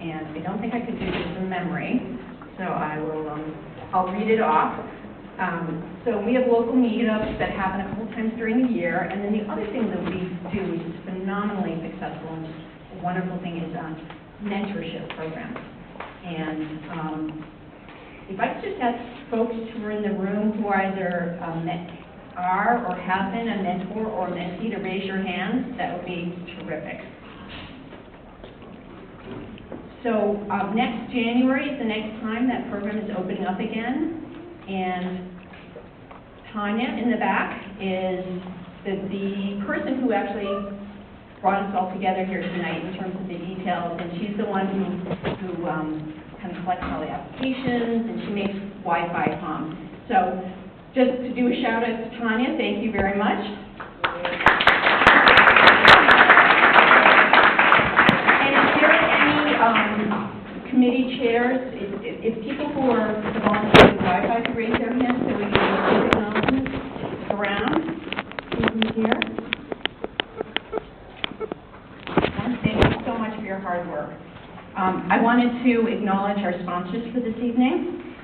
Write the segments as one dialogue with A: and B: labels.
A: and I don't think I could do this from memory, so I'll read it off. So we have local meetups that happen a couple times during the year, and then the other thing that we do, which is phenomenally successful and a wonderful thing, is mentorship programs. And if I could just ask folks who are in the room who either are or have been a mentor or mentee to raise your hands, that would be terrific. So next January is the next time that program is opening up again. And Tanya in the back is the person who actually brought us all together here tonight in terms of the details, and she's the one who kind of collects all the applications, and she makes Wi-Fi hum. So just to do a shout out to Tanya, thank you very much. And if there are any committee chairs, if people who are volunteering with Wi-Fi could raise their hands so we can do acknowledgments around. Who's here? Thank you so much for your hard work. I wanted to acknowledge our sponsors for this evening.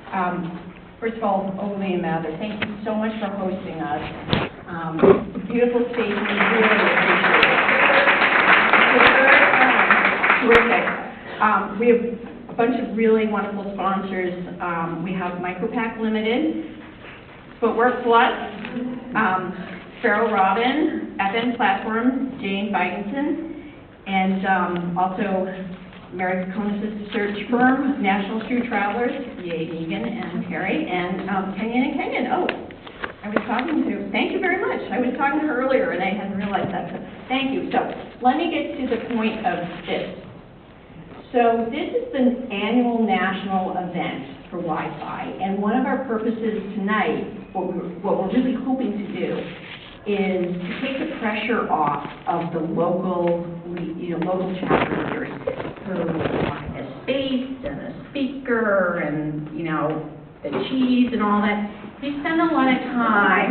A: First of all, Ogilvy and Mather, thank you so much for hosting us. Beautiful stage, we really appreciate it. Terrific. We have a bunch of really wonderful sponsors. We have Micropack Limited, Footwork Plus, Farrell Robin, FM Platform, Jane Bigenson, and also Mary Konis' search firm, National Shoe Travelers, Yay Egan and Terry, and Kenyon and Kenyon. Oh, I was talking to, thank you very much. I was talking to her earlier and I hadn't realized that, so thank you. So let me get to the point of this. So this is the annual national event for Wi-Fi, and one of our purposes tonight, what we're really hoping to do, is to take the pressure off of the local chapter leaders who want a space and a speaker and the cheese and all that. They spend a lot of time.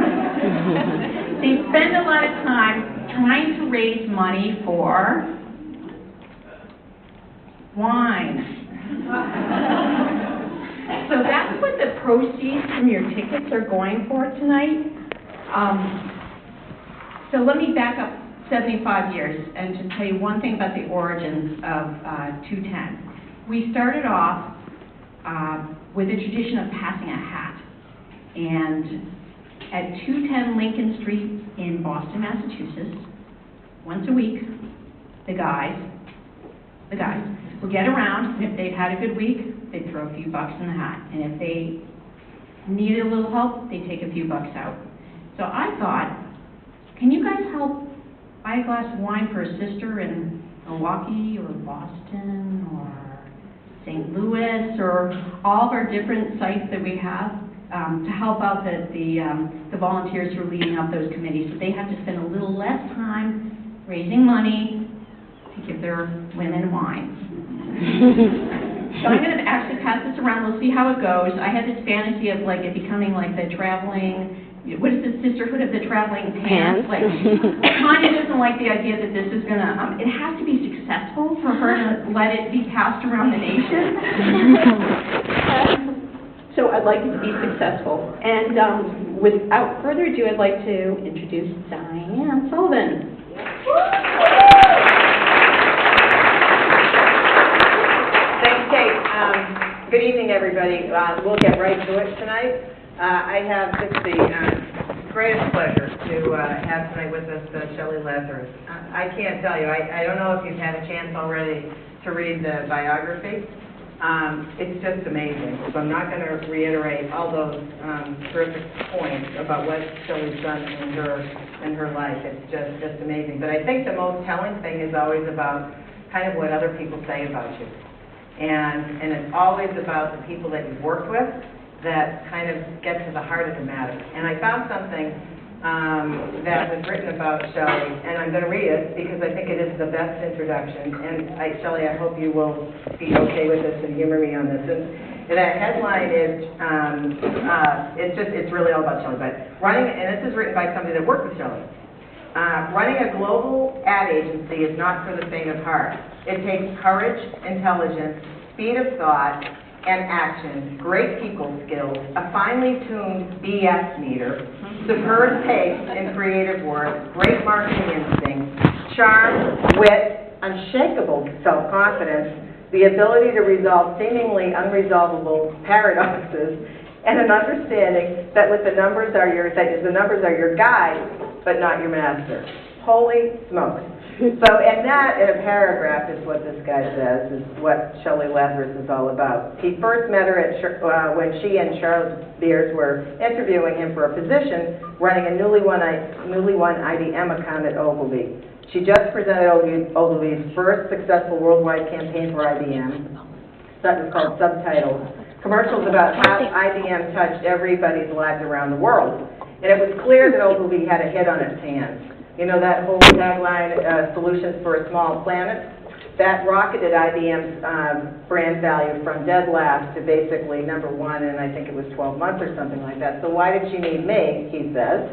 A: They spend a lot of time trying to raise money for wine. So that's what the proceeds from your tickets are going for tonight. So let me back up 75 years and just tell you one thing about the origins of 210. We started off with a tradition of passing a hat. And at 210 Lincoln Street in Boston, Massachusetts, once a week, the guys would get around, and if they'd had a good week, they'd throw a few bucks in the hat. And if they needed a little help, they'd take a few bucks out. So I thought, can you guys help buy a glass of wine for a sister in Milwaukee or Boston or St. Louis or all of our different sites that we have to help out the volunteers who are leading up those committees, so they have to spend a little less time raising money to give their women wine. So I'm going to actually pass this around. We'll see how it goes. I had this fantasy of it becoming like the traveling, what is the sisterhood of the traveling pants? Tanya doesn't like the idea that this is going to, it has to be successful for her to let it be passed around the nation. So I'd like it to be successful. And without further ado, I'd like to introduce Diane Sullivan.
B: Thanks, Kate. Good evening, everybody. We'll get right to it tonight. I have just the greatest pleasure to have tonight with us Shelley Lazarus. I can't tell you, I don't know if you've had a chance already to read the biography. It's just amazing. So I'm not going to reiterate all those terrific points about what Shelley's done in her life. It's just amazing. But I think the most telling thing is always about kind of what other people say about you. And it's always about the people that you've worked with that kind of get to the heart of the matter. And I found something that was written about Shelley, and I'm going to read it because I think it is the best introduction. And Shelley, I hope you will be okay with this and humor me on this. And that headline is, it's really all about Shelley, but running, and this is written by somebody that worked with Shelley. Running a global ad agency is not for the faint of heart. It takes courage, intelligence, speed of thought, and action, great people skills, a finely tuned BS meter, superb taste in creative work, great marketing instinct, charm, wit, unshakable self-confidence, the ability to resolve seemingly unresolvable paradoxes, and an understanding that the numbers are your guide, but not your master. Holy smokes. So, and that in a paragraph is what this guy says, is what Shelley Lazarus is all about. He first met her at when she and Charlotte Beers were interviewing him for a position running a newly won IBM account at Ogilvy. She just presented Ogilvy's first successful worldwide campaign for IBM. That was called Subtitles. Commercials about how IBM touched everybody's lives around the world. And it was clear that Ogilvy had a hit on its hands. You know that whole tagline, solutions for a small planet? That rocketed IBM's brand value from dead last to basically #1 in, I think it was 12 months or something like that. So why did she need me, he says.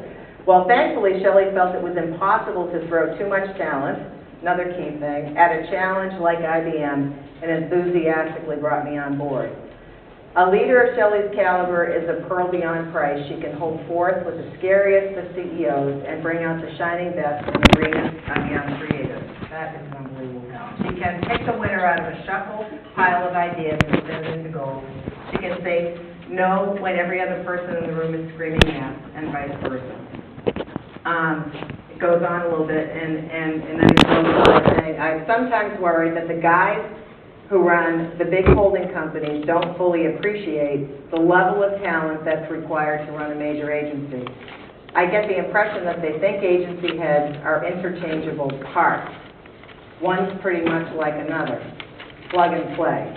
B: Well, thankfully, Shelley felt it was impossible to throw too much talent, another key thing, at a challenge like IBM, and enthusiastically brought me on board. A leader of Shelley's caliber is a pearl beyond price. She can hold forth with the scariest of CEOs and bring out the shining best in the greenest of young creatives. That is unbelievable. She can pick the winner out of a shuffle pile of ideas and spin it into gold. She can say no when every other person in the room is screaming yes, and vice versa. It goes on a little bit, and then it goes on by saying, I sometimes worry that the guys who run the big holding companies don't fully appreciate the level of talent that's required to run a major agency. I get the impression that they think agency heads are interchangeable parts. One's pretty much like another, plug and play.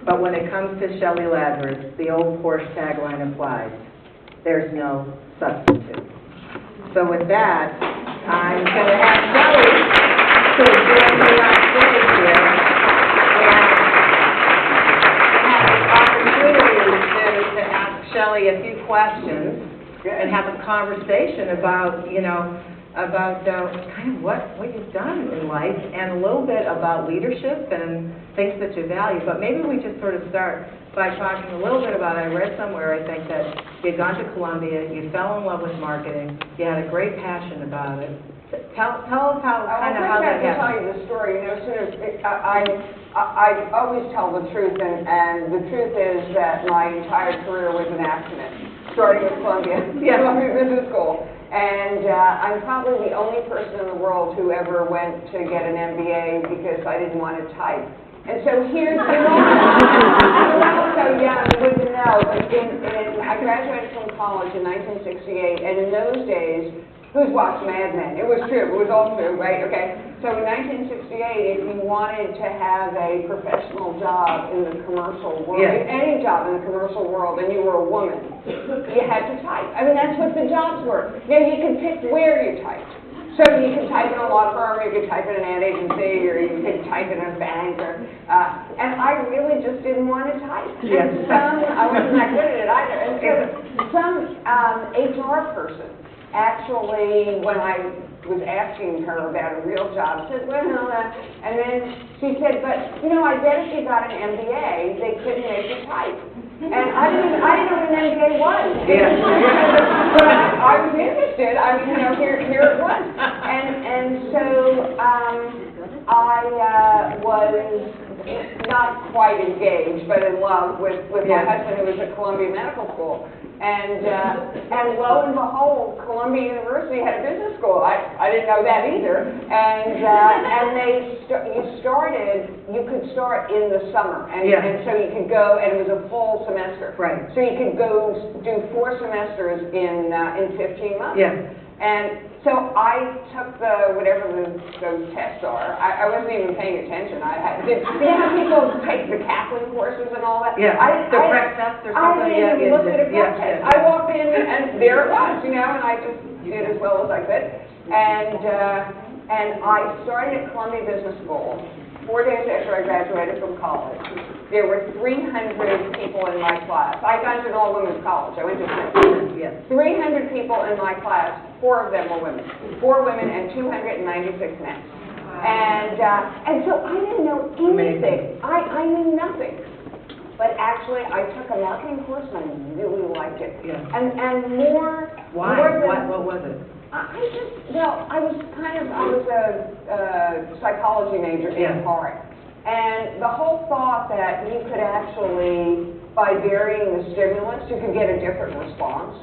B: But when it comes to Shelley Lazarus, the old Porsche tagline applies. There's no substitute. So with that, I'm going to have Shelley to join me on stage here. To ask Shelley a few questions and have a conversation about, kind of what you've done in life and a little bit about leadership and things that you value. But maybe we just sort of start by talking a little bit about, I read somewhere, I think, that you had gone to Columbia, you fell in love with marketing, you had a great passion about it. Tell us how that happened.
C: I can tell you the story. I always tell the truth, and the truth is that my entire career was an accident, starting with Columbia Business School. And I'm probably the only person in the world who ever went to get an MBA because I didn't want to type. And so here's the you're all so young, you wouldn't know. I graduated from college in 1968, and in those days, who's watched Mad Men? It was true. It was all true, right? Okay. So in 1968, if you wanted to have a professional job in the commercial world, any job in the commercial world, and you were a woman, you had to type. I mean, that's what the jobs were. Now, you could pick where you typed. So you could type in a law firm, or you could type in an ad agency, or you could type in a bank, and I really just didn't want to type.
B: Yes.
C: And I wasn't that good at it either. And so some HR person actually, when I was asking her about a real job, said, well, and then she said, but, I bet if you got an MBA, they couldn't make you type. And I didn't know what an MBA was.
B: Yeah.
C: But I was interested. Here it was. And so I was not quite engaged, but in love with my husband, who was at Columbia Medical School. And lo and behold, Columbia University had a business school. I didn't know that either. And you could start in the summer, and so you could go, and it was a full semester.
B: Right.
C: So you could go do 4 semesters in 15 months.
B: Yeah.
C: And so I took whatever those tests are. I wasn't even paying attention. You know how people take the Kaplan courses and all that?
B: Yeah, the prep test or something.
C: I didn't even look at a prep test. I walked in and there it was, and I just did as well as I could. And I started at Columbia Business School 4 days after I graduated from college. There were 300 people in my class. I got to an all-women's college. I went to 300 people in my class. 4 of them were women. 4 women and 296 men. And so I didn't know anything. I knew nothing. But actually, I took a marketing course and I really liked it.
B: Yeah.
C: And more.
B: Why?
C: More than,
B: What was it?
C: I was a psychology major in part. And the whole thought that you could actually, by varying the stimulus, you could get a different response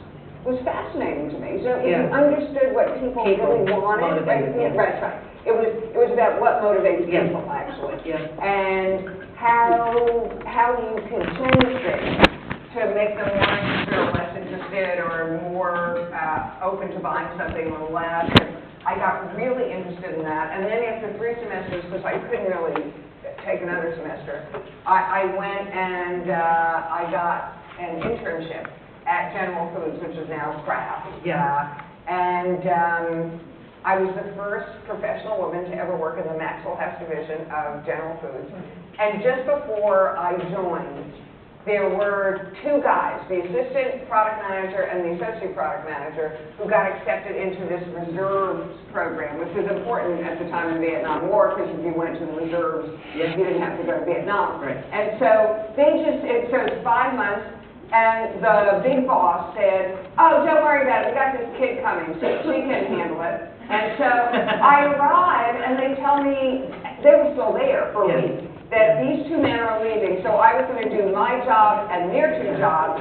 C: was fascinating to me. So if you understood what people really wanted, right. It was about what motivates people, actually. And how you can change things to make them more interested or less interested or more open to buying something or less. And I got really interested in that. And then after 3 semesters, because I couldn't really take another semester, I went and I got an internship at General Foods, which is now Kraft. I was the first professional woman to ever work in the Maxwell House division of General Foods. And just before I joined, there were 2 guys, the assistant product manager and the associate product manager, who got accepted into this reserves program, which was important at the time of the Vietnam War, because if you went to the reserves, you didn't have to go to Vietnam.
B: Right.
C: And so it was 5 months. And the big boss said, oh, don't worry about it, we got this kid coming, so she can handle it. And so I arrived, and they tell me, they were still there for a week, that these 2 men are leaving, so I was going to do my job and their 2 jobs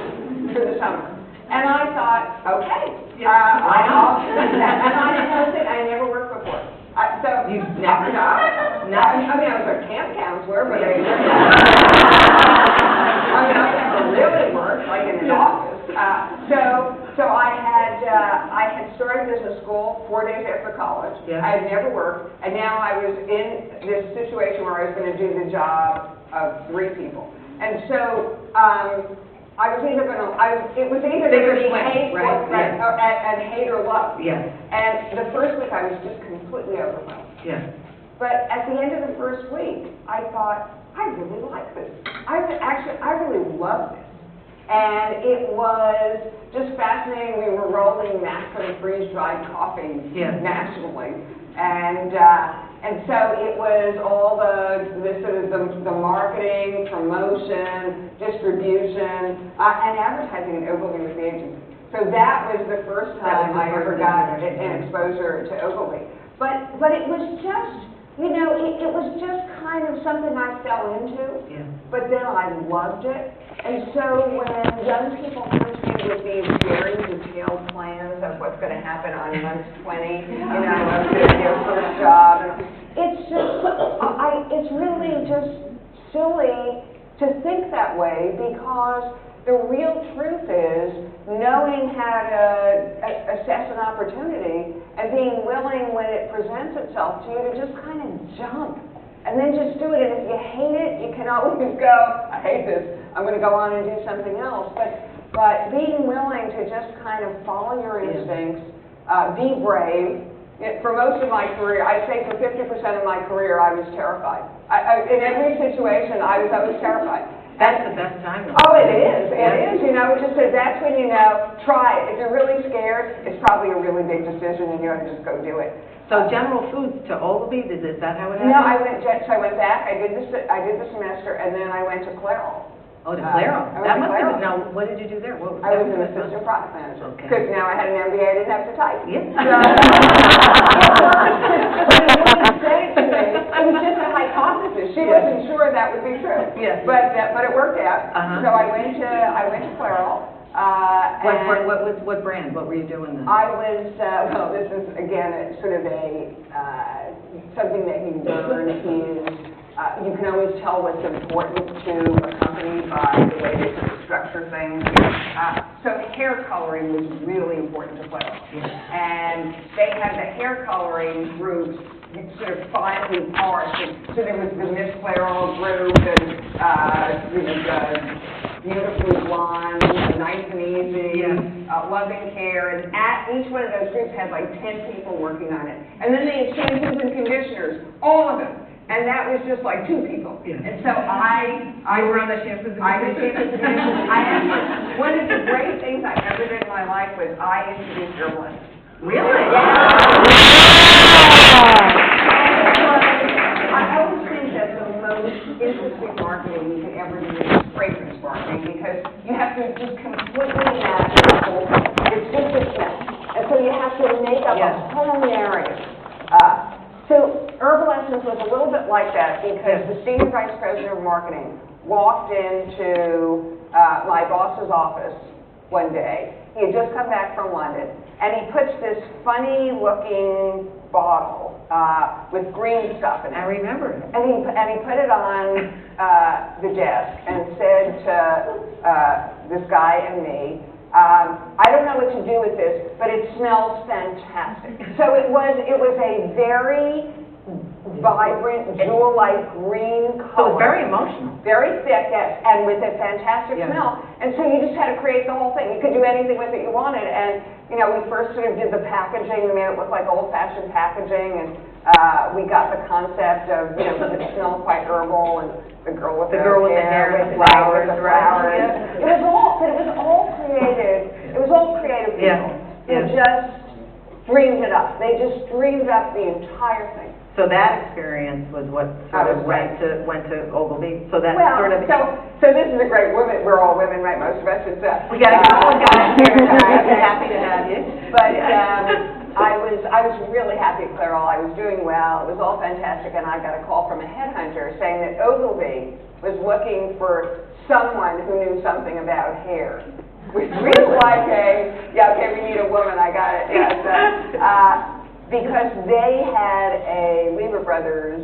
C: for the summer. And I thought, okay, I'll do that. And I didn't know it, I never worked before. So
B: You've never done?
C: I mean, I was a camp counselor, but I never really worked, like in an office. So I had started business school 4 days after college. I had never worked, and now I was in this situation where I was going to do the job of 3 people. And so I was either going to, it was either going to be hate and hate or love. And the first week I was just completely overwhelmed. But at the end of the first week, I thought, I really like this. I really love this. And it was just fascinating. We were rolling maximum freeze-dried coffee nationally. And so it was all the marketing, promotion, distribution, and advertising at Ogilvy with the agency. So that was the first time I ever got an exposure to Ogilvy. But it was just, it was just kind of something I fell into, but then I loved it. And so when young people come to me with these very detailed plans of what's going to happen on month 20, of their first job, it's really just silly to think that way, because the real truth is knowing how to assess an opportunity and being willing when it presents itself to you to just kind of jump and then just do it. And if you hate it, you can always go, I hate this, I'm going to go on and do something else. But being willing to just kind of follow your instincts, be brave. For most of my career, I'd say for 50% of my career, I was terrified. In every situation, I was always terrified.
B: That's the best time.
C: Oh, it is. It is. That's when try it. If you're really scared, it's probably a really big decision, and you ought to just go do it.
B: So General Foods to Ogilvy, is that how it happened?
C: No, I went back. I did the semester, and then I went to Clairol.
B: Oh, to Clairol.
C: That must have
B: been. Now, what did you do there?
C: I was an assistant product manager. Because now I had an MBA, I didn't have to type. But he wouldn't say it to me. It was just a hypothesis. She wasn't sure that would be true. But it worked out. So I went to Clairol.
B: What brand? What were you doing then?
C: I was, this is again sort of something that you learn is you can always tell what's important to a company by the way they sort of structure things. So hair coloring was really important to Clairol. And they had the hair coloring groups sort of finely parsed. So there was the Miss Clairol group and the Beautifully Blonde, Nice and Easy, Loving Care, and each one of those groups had like 10 people working on it. And then they had shampoos and conditioners, all of them. And that was just like 2 people. And so I were on the shampoos and conditioners. One of the great things I ever did in my life was I introduced journalists.
B: Really?
C: I always think that the most interesting marketing you can ever do is fragrance marketing, because you have to just completely imagine the whole thing. It's just a smell. And so you have to make up a whole narrative. So Herbal Essence was a little bit like that, because the senior vice president of marketing walked into my boss's office one day. He had just come back from London, and he puts this funny-looking bottle with green stuff in it.
B: I remember.
C: And he put it on the desk and said to this guy and me, I don't know what to do with this, but it smells fantastic. So it was a very vibrant, jewel-like green color.
B: So it's very emotional.
C: Very thick, yes, and with a fantastic smell. And so you just had to create the whole thing. You could do anything with it you wanted. And, you know, we first sort of did the packaging. We made it look like old-fashioned packaging. And we got the concept of, you know, because it smelled quite herbal. And the girl with the hair with flowers.
B: Right.
C: It was all creative. It was all creative people who just dreamed it up. They just dreamed up the entire thing.
B: So that experience was what sort of went to Ogilvy. So that's sort of.
C: So this is a great woman. We're all women, right? Most of us. It's
B: we got a couple of guys here tonight. I'm happy to have you.
C: But I was really happy at Clairol. I was doing well. It was all fantastic, and I got a call from a headhunter saying that Ogilvy was looking for someone who knew something about hair. Which was like we need a woman. I got it. Yes. Because they had a Lever Brothers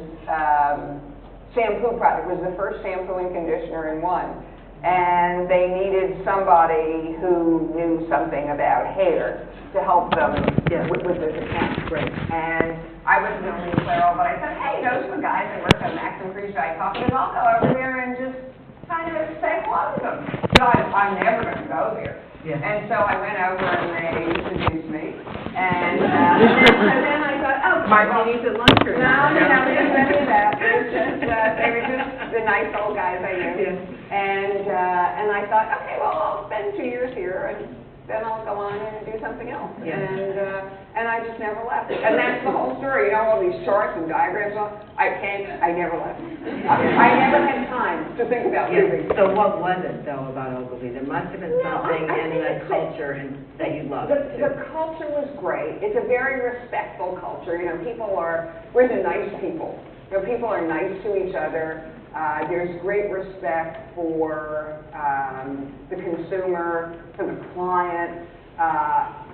C: shampoo product. It was the first shampoo and conditioner in one. And they needed somebody who knew something about hair to help them with this account.
B: Right.
C: And I wasn't going to leave Clairol, but I said, hey, those are the guys that work at Maxim Freeze Dry Coffee, and I'll go over there and just kind of say hello to them. So I'm never going to go there.
B: Yeah.
C: And so I went over and they introduced me. And then I thought, oh,
B: martinis at lunch or
C: no, we didn't do any of that. It was just, they were just the nice old guys I knew.
B: Yeah.
C: And I thought, okay, well, I'll spend 2 years here, and then I'll go on and do something else.
B: Yeah.
C: And I just never left. And that's the whole story. You know, all these charts and diagrams. I never left. I never had time to think about moving.
B: So what was it, though, about Ogilvy? There must have been something in the culture that you loved.
C: The culture was great. It's a very respectful culture. You know, we're the nice people. You know, people are nice to each other. There's great respect for the consumer, for the client.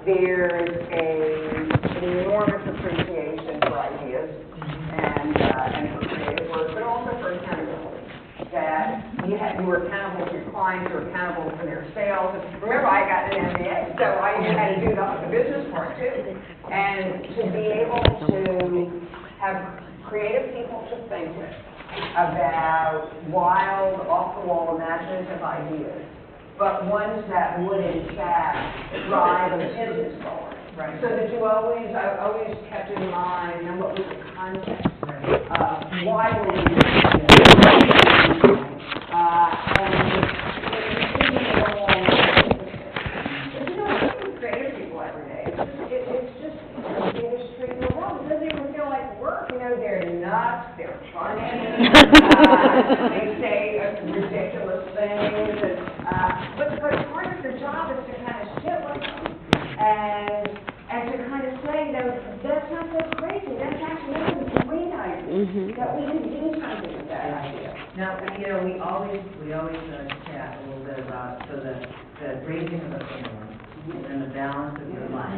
C: There's an enormous appreciation for ideas and for creative work, but also for accountability. That you were accountable to your clients, you were accountable for their sales. Remember, I got an MBA, so I had to do the business part too. And to be able to have creative people to think with about wild, off-the-wall, imaginative ideas, but ones that would, in fact, drive a business forward.
B: Right.
C: So that I always kept in mind, you know, what was the context? Why were we doing this? You know, I work with creative people every day. It's just the greatest treat in the world. It doesn't even feel like work. You know, they're nuts, they're funny, they say ridiculous things, but part of your job is to kind of sit with them and to kind of say, you know, that's not so crazy. That's actually a great idea. That we can do something with that idea.
B: Now, you know, we always chat a little bit about the raising of a family and the balance of your life.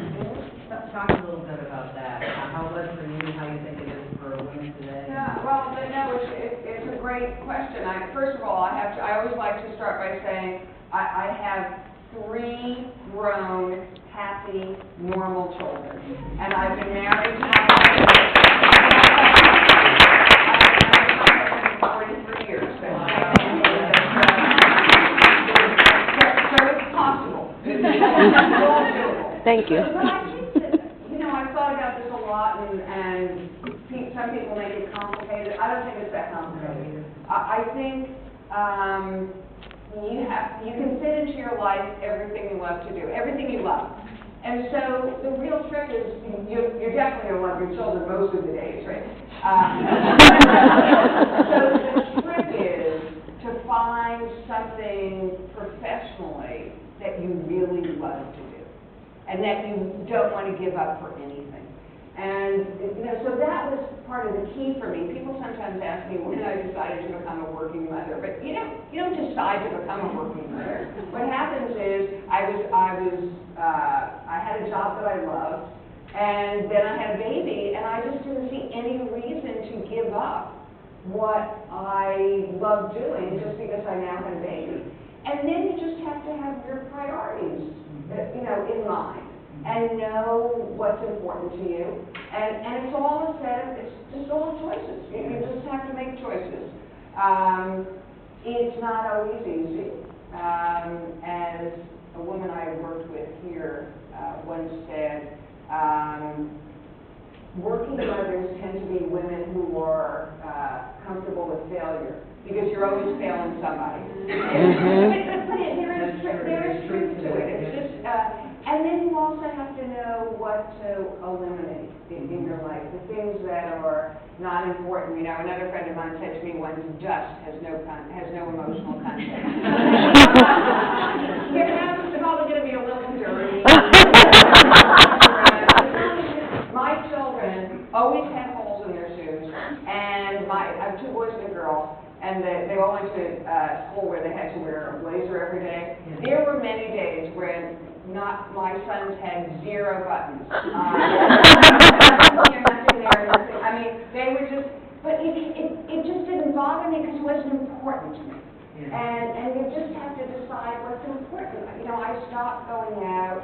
B: Talk a little bit about that. How was it for you? How you think it is for women today?
C: Yeah, well, no, it's a great question. First of all, I always like to start by saying I have 3 grown, happy, normal children, and I've been married to my husband for 43 years. So it's possible.
D: Thank you.
C: But I think that, you know, I've thought about this a lot, and some people make it complicated. I don't think it's that complicated. I think you can fit into your life everything you love to do, everything you love. And so the real trick is, you're definitely going to love your children most of the days, right? So the trick is to find something professionally that you really love to do and that you don't want to give up for anything. And, so that was part of the key for me. People sometimes ask me when I decided to become a working mother, but you don't decide to become a working mother. What happens is I had a job that I loved, and then I had a baby, and I just didn't see any reason to give up what I love doing just because I now had a baby. And then you just have to have your priorities, in mind. And know what's important to you, and it's all it's just all choices. You just have to make choices. It's not always easy. As a woman I worked with here once said, working mothers tend to be women who are comfortable with failure because you're always failing somebody. But there is truth to it. It's just. And then you also have to know what to eliminate in your life, the things that are not important. Another friend of mine said to me once, dust has no emotional content. Your house is probably going to be a little dirty. My children always had holes in their shoes, and I have 2 boys and a girl, and they all went to school where they had to wear a blazer every day. Yeah. There were many days when my sons had 0 buttons. Nothing there, nothing. I mean, they were just, but it just didn't bother me because it wasn't important to me. Yeah. And you just have to decide what's important. I stopped going out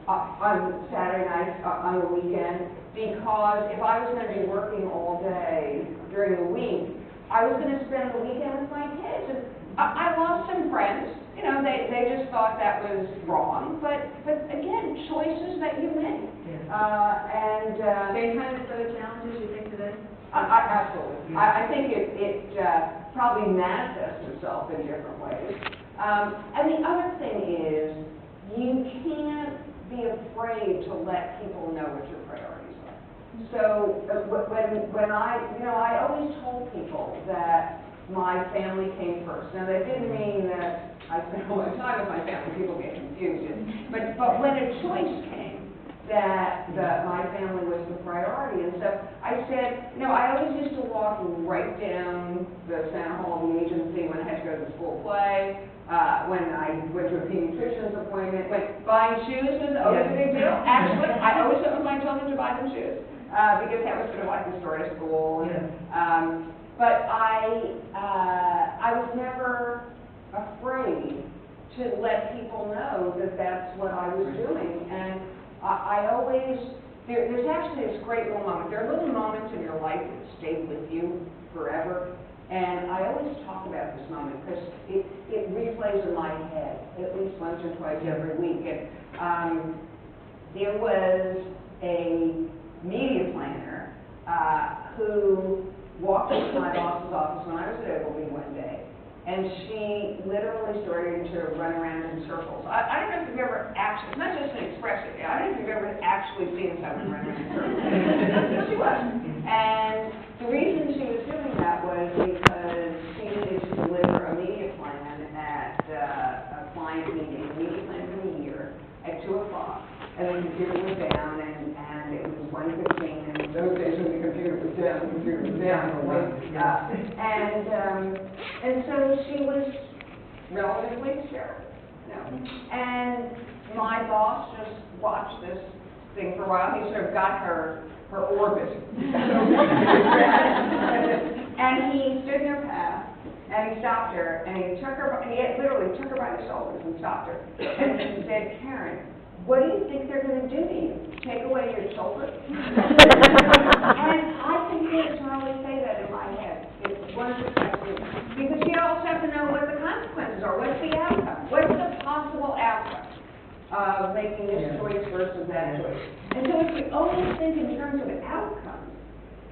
C: on Saturday nights, on the weekend, because if I was going to be working all day during the week, I was going to spend the weekend with my kids. And I lost some friends. They just thought that was wrong. But again, choices that you make. Yeah.
A: Same kind of set of challenges you think today?
C: Absolutely.
A: Yeah.
C: I think it probably manifests itself in different ways. And the other thing is, you can't be afraid to let people know what your priorities are. So when I always told people that my family came first. Now that didn't mean that I spent a lot of time with my family. People get confused. But when a choice came that my family was the priority, and so I said, I always used to walk right down the Center Hall of the agency when I had to go to the school play. When I went to a pediatrician's appointment, buying shoes was always a big deal. Actually, I always took my children to buy them shoes because that was sort of like the story of school. And, but I was never afraid to let people know that that's what I was doing. And I always, there's actually this great little moment. There are little moments in your life that stay with you forever. And I always talk about this moment because it replays in my head at least once or twice every week. And there was a media planner who walked into my boss's office when I was at Ogilvy one day, and she literally started to run around in circles. I don't know if you've ever actually, it's not just an expression, I don't know if you've ever actually seen someone run around in circles. That's what she was. And the reason she was doing that was because she needed to deliver a media plan at a client meeting, a media plan for the year at 2 o'clock. And the computer was down, and it was 1:15, and those days when the computer was down, and so she was relatively scared. And my boss just watched this thing for a while. He sort of got her orbit. And he stood in her path, and he stopped her, and he literally took her by the shoulders and stopped her. And he said, Karen, what do you think they're going to do to you? Take away your children? And I can hear Charlie say that in my head. It's 100%. Because you also have to know what the consequences are. What's the outcome? What's the possible outcome of making this choice versus that choice? And so if we always think in terms of outcomes,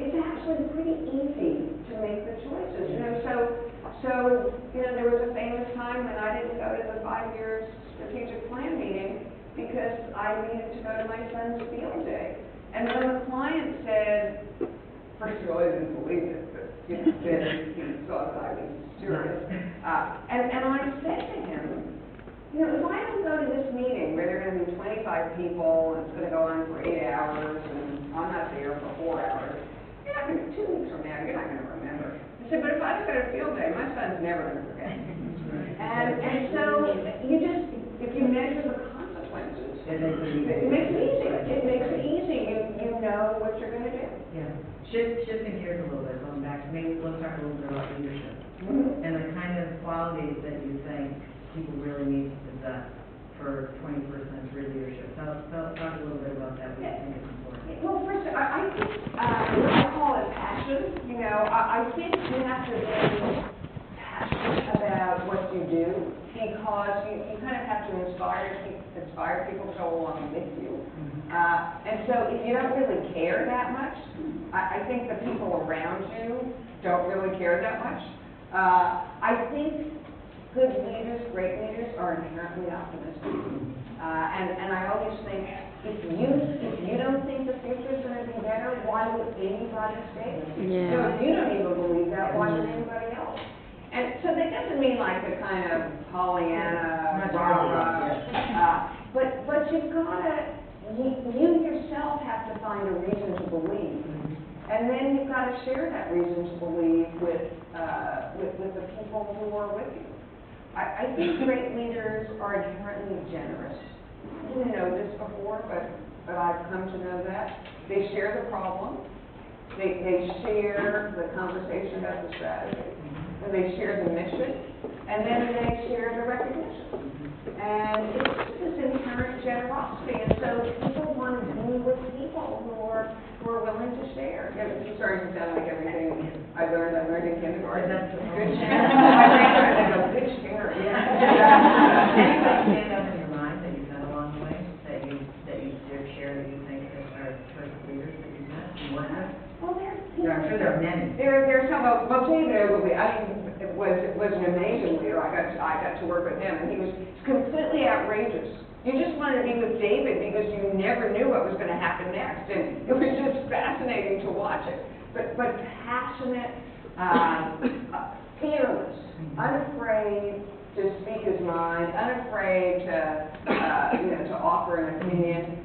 C: it's actually pretty easy to make the choices. So there was a famous time when I didn't go to the 5-year strategic plan meeting because I needed to go to my son's field day. And when the client said, first of all, I didn't believe it, but then he saw that I was serious. And I said to him, if I don't go to this meeting where there are going to be 25 people and it's going to go on for 8 hours and I'm not there for 4 hours, you're not going to, 2 weeks from now, you're not going to remember. I said, but if I don't go to field day, my son's never going to forget. And so you just, if you measure the consequences,
B: It makes it easy.
C: it makes it easy. It makes it easy. You know what you're going to do.
B: Yeah. Shifting gears a little bit, going back, maybe let's talk a little bit about leadership. And the kind of qualities that you think people really need to possess for 21st century leadership. Talk a little bit about that, what you think is important.
C: Well, first, I think, I call it passion. I think you have to be passionate about what you do, because you kind of have to inspire people to go along with you. And so if you don't really care that much, I think the people around you don't really care that much. I think good leaders, great leaders, are inherently optimistic. And I always think, if you don't think the future is going to be better, why would anybody stay?
D: Yeah.
C: So if you don't even believe that, why would anybody else? And so that doesn't mean like the kind of Pollyanna, rah-rah, but you've got to, you yourself have to find a reason to believe. And then you've got to share that reason to believe with the people who are with you. I think great leaders are inherently generous. I didn't know this before, but I've come to know that. They share the problem. They share the conversation about the strategy. And they share the mission. And then they share the recognition. And it's just this inherent generosity. And so people want to be with people who are willing to share. It's starting to sound like everything I learned in kindergarten.
B: That's
C: good sharing. My grandmother goes, good sharing.
B: Anything stand up in your mind that you've done along the way, that you dare share, that you think are perfect leaders that you've met and worked with?
C: Well,
B: I'm sure there are many.
C: There's some. Well, David Ogilvy, was an amazing leader. I got to work with him, and he was completely outrageous. You just wanted to be with David because you never knew what was going to happen next, and it was just fascinating to watch it. But passionate, fearless, unafraid to speak his mind, unafraid to offer an opinion.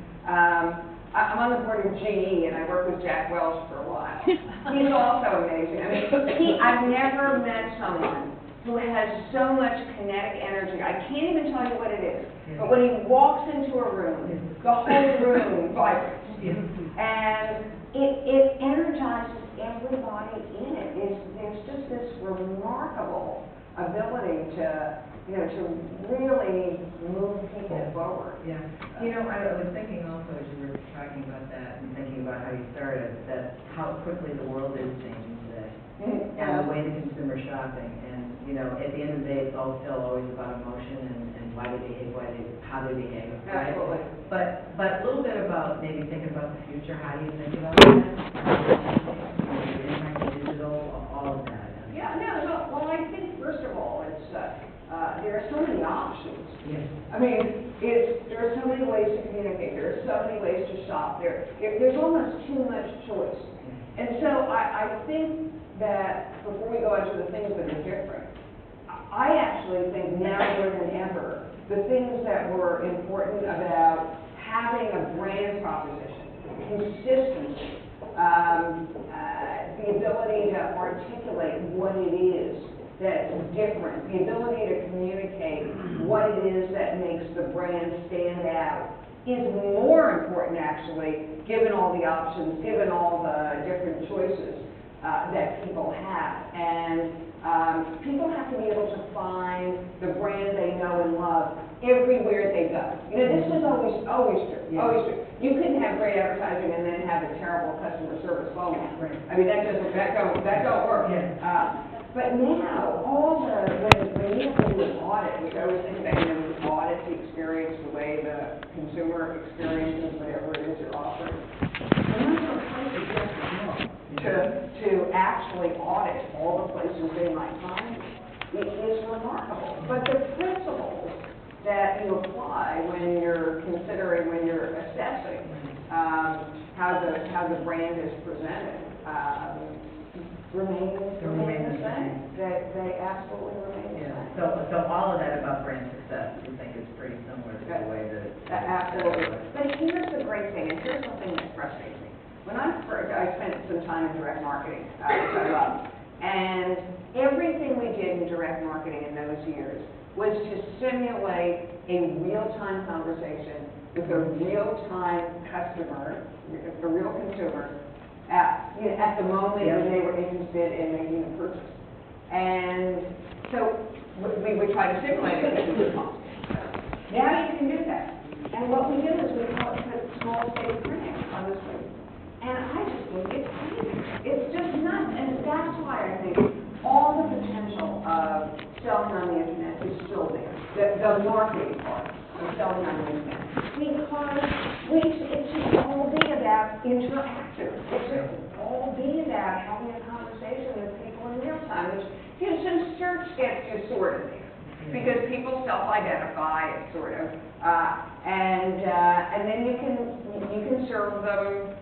C: I'm on the board of GE, and I worked with Jack Welch for a while. He's also amazing. I mean, I've never met someone who has so much kinetic energy. I can't even tell you what it is. But when he walks into a room, the whole room vibrates. And it energizes everybody in it. There's just this remarkable ability to really move people forward.
B: Yeah. I was thinking also, as you were talking about that and thinking about how you started, that how quickly the world is changing today. And the way the consumer's shopping. And, at the end of the day, it's all still always about emotion and why they behave, how they behave. Right?
C: Absolutely.
B: But a little bit about maybe thinking about the future. How do you think about that? Impact of digital, all of that.
C: Yeah, no, well, I think, first of all, it's there are so many options.
B: Yes.
C: I mean, there are so many ways to communicate. There are so many ways to shop. There's almost too much choice. And so I think that before we go into the things that are different, I actually think now more than ever, the things that were important about having a brand proposition, consistency, the ability to articulate what it is that's different, the ability to communicate what it is that makes the brand stand out is more important, actually, given all the options, given all the different choices that people have. And people have to be able to find the brand they know and love everywhere they go. This was always true.
B: Yeah.
C: Always true. You couldn't have great advertising and then have a terrible customer service phone line.
B: Right.
C: I mean, that don't work.
B: Yeah.
C: But now, when you have to do an audit, which I always think about, you audit the experience, the way the consumer experiences whatever it is you're offering. And those are highly to actually audit all the places they might find it is remarkable. But the principles that you apply when you're considering, when you're assessing how the brand is presented, remain the same. They absolutely remain the same.
B: So all of that about brand success, you think is pretty similar to the way that it's...
C: Absolutely. But here's the great thing, and here's something that frustrates me. When I spent some time in direct marketing, which I love, and everything we did in direct marketing in those years was to simulate a real-time conversation with a real-time customer, a real consumer, at the moment when they were interested in making a purchase. And so we would try to simulate it as we possible. Now you can do that. And what we do is we call it small state printing on the screen. And I just think it's crazy. It's just nuts. And that's why I think all the potential of selling on the internet is still there. The marketing part of selling on the internet. Because it should all be about interactive. It should all be about having a conversation with people in real time, which, some search gets you sort of there. Because people self-identify, it's sort of, and then you can serve them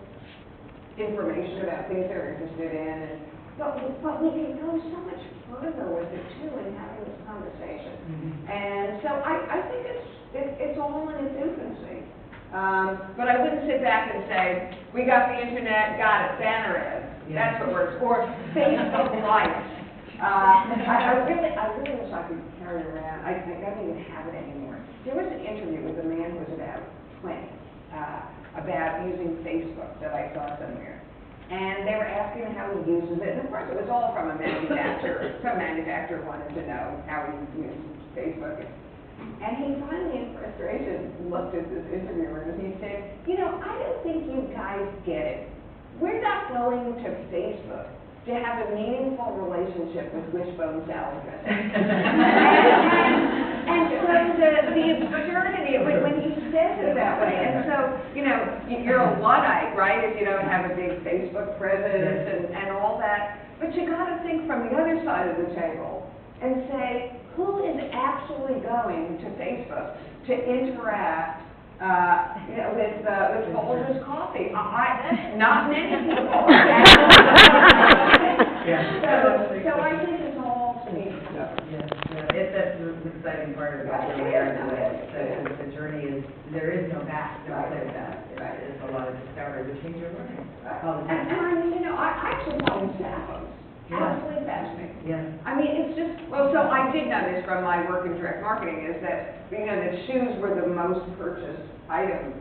C: information about things they're interested in, but we can go so much further with it too in having this conversation. And so I think it's all in its infancy. But I wouldn't sit back and say, we got the internet, got it, banner ads. That's what works. Or Facebook likes. I really wish I could carry it around. I don't even have it anymore. There was an interview with a man who was about 20 about using Facebook that I saw somewhere. And they were asking him how he uses it. And of course, it was all from a manufacturer. Some manufacturer wanted to know how he used Facebook. And he finally, in frustration, looked at this interviewer and he said, I don't think you guys get it. We're not going to Facebook to have a meaningful relationship with wishbone salad dressing. and so the absurdity of it when he says it that way. And so, you're a Luddite, right, if you don't have a big Facebook presence and all that. But you got to think from the other side of the table and say, who is actually going to Facebook to interact with Folgers coffee? Not many people. So I think it's all to be discovered.
B: That's the exciting part about where we are today. The journey is, there is no back, no clear back. It's a lot of discovery, which means you're learning all the time.
C: And I actually find Zappos absolutely fascinating.
B: Yeah.
C: I mean, it's just, so I did know this from my work in direct marketing, is that, that shoes were the most purchased item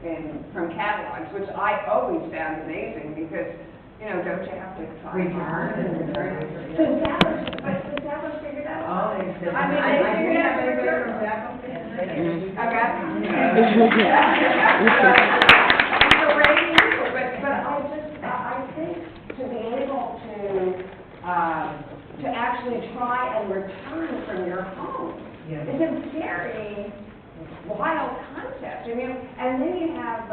C: from catalogs, which I always found amazing because, don't you have to try hard and return it? So Zappos figured that out.
B: Oh, they figured
C: out the return. Okay. So rating you, but I think to be able to actually try and return from your home is a very wild concept. And then you have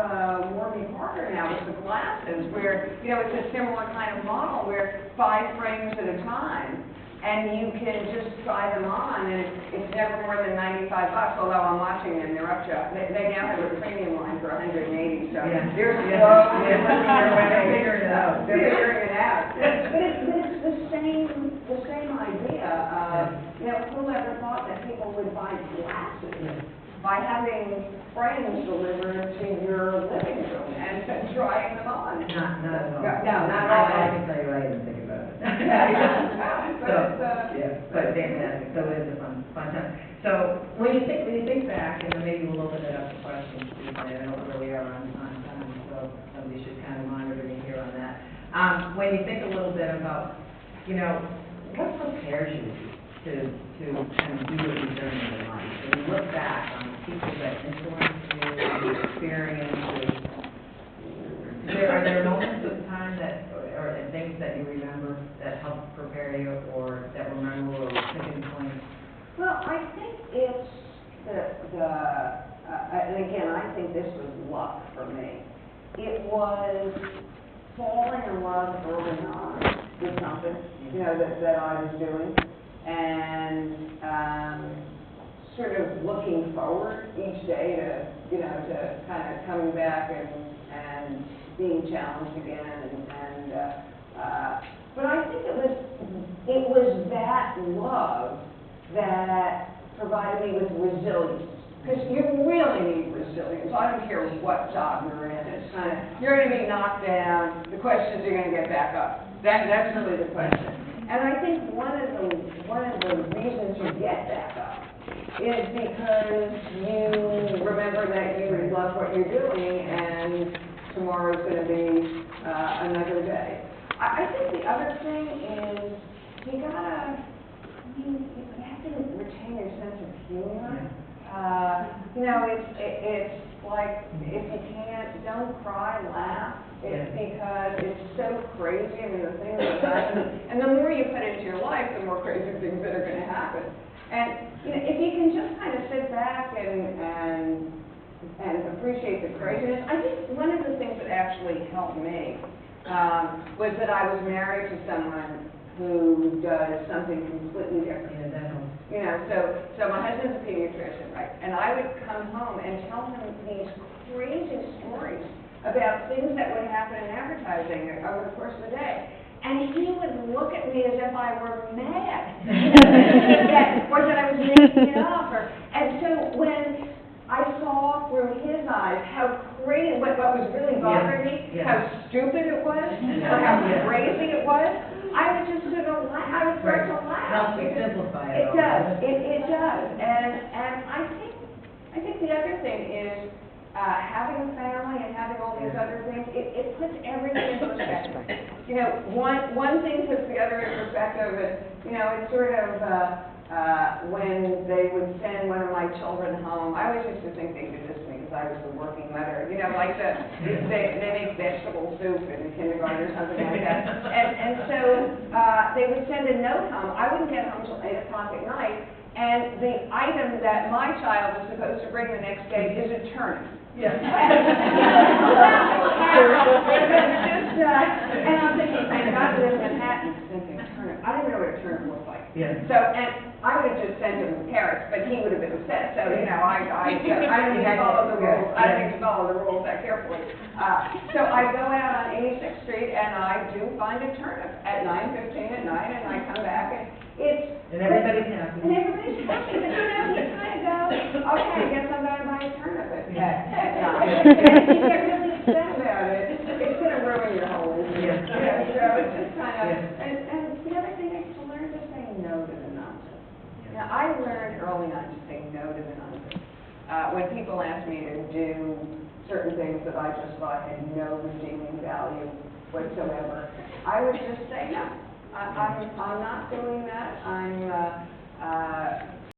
C: Warby Parker now with the glasses, where it's a similar kind of model where 5 frames at a time, and you can just try them on, and it's never more than $95. Although I'm watching them, they're up to they now have a premium line for $180. So they're slowly figuring it out. They're figuring it out. But it's the same idea of whoever thought that people would buy glasses by having friends delivered to your living room and trying them on.
B: Not at all.
C: No, not at all.
B: I can tell you I didn't think about it. But fantastic. So it is a fun time. So when you think back, and then maybe we'll open it up to questions, because I don't know where we are on time, so somebody should kind of monitor me here on that. When you think a little bit about, what prepares you to kind of do what you've done in your life? When you look back on the people that influenced you, the experiences, are there moments of time or things that you remember that helped prepare you, or that were memorable, or tipping points?
C: Well, I think it's and again, I think this was luck for me. It was falling in love early on with something, that I was doing, and sort of looking looking forward each day to, to kind of coming back and being challenged again. But I think it was that love that provided me with resilience. Because you really need resilience. I don't care what job you're in. It's kind of, you're going to be knocked down. The question is, you're going to get back up. That's really the question. And I think one of the reasons you get back up is because you remember that you love what you're doing, and tomorrow's going to be another day. I think the other thing is you have to retain your sense of humor. It's like, if you can't, don't cry, laugh. It's because it's so crazy. I mean, the things that happen, and the more you put into your life, the more crazy things that are going to happen. And if you can just kind of sit back and appreciate the craziness. I think one of the things that actually helped me was that I was married to someone who does something completely different. So my husband's a pediatrician, right? And I would come home and tell him these crazy stories about things that would happen in advertising over the course of the day. And he would look at me as if I were mad, or that I was making it up. And so when I saw through his eyes how crazy, what was really bothering me, how stupid it was, or how crazy it was, I would just sort of laugh. I would start to laugh.
D: Helps you simplify it.
C: It does. It does. And I think the other thing is having a family and having all these other things. It puts everything in perspective. One thing puts the other in perspective. It's sort of when they would send one of my children home. I always used to think they did this to me because I was the working mother. Like they make vegetable soup in kindergarten or something like that. And so they would send a note home. I wouldn't get home until 8 o'clock at night. And the item that my child is supposed to bring the next day is a turnip.
D: Yes.
C: And I'm thinking, thank God I live in Manhattan. I'm thinking, turnip. I don't even know what a turnip looks like.
D: Yes.
C: So, and I would have just sent him carrots, but he would have been upset. So, I didn't even follow the rules. I didn't follow the rules that carefully. So I go out on 86th Street and I do find a turnip at 9:15 at night, and I come back and it's.
D: And everybody's happy.
C: And everybody's happy, but you kind of go, okay, I guess I'm going to buy a turnip at night. If you get really upset about it, it's going to ruin your whole life.
D: Yes.
C: So it's just kind of, and the other thing is to learn to say no to the nonsense. Now, I learned early on to say no to the nonsense. When people ask me to do certain things that I just thought had no redeeming value whatsoever, I would just say no. I'm not doing that.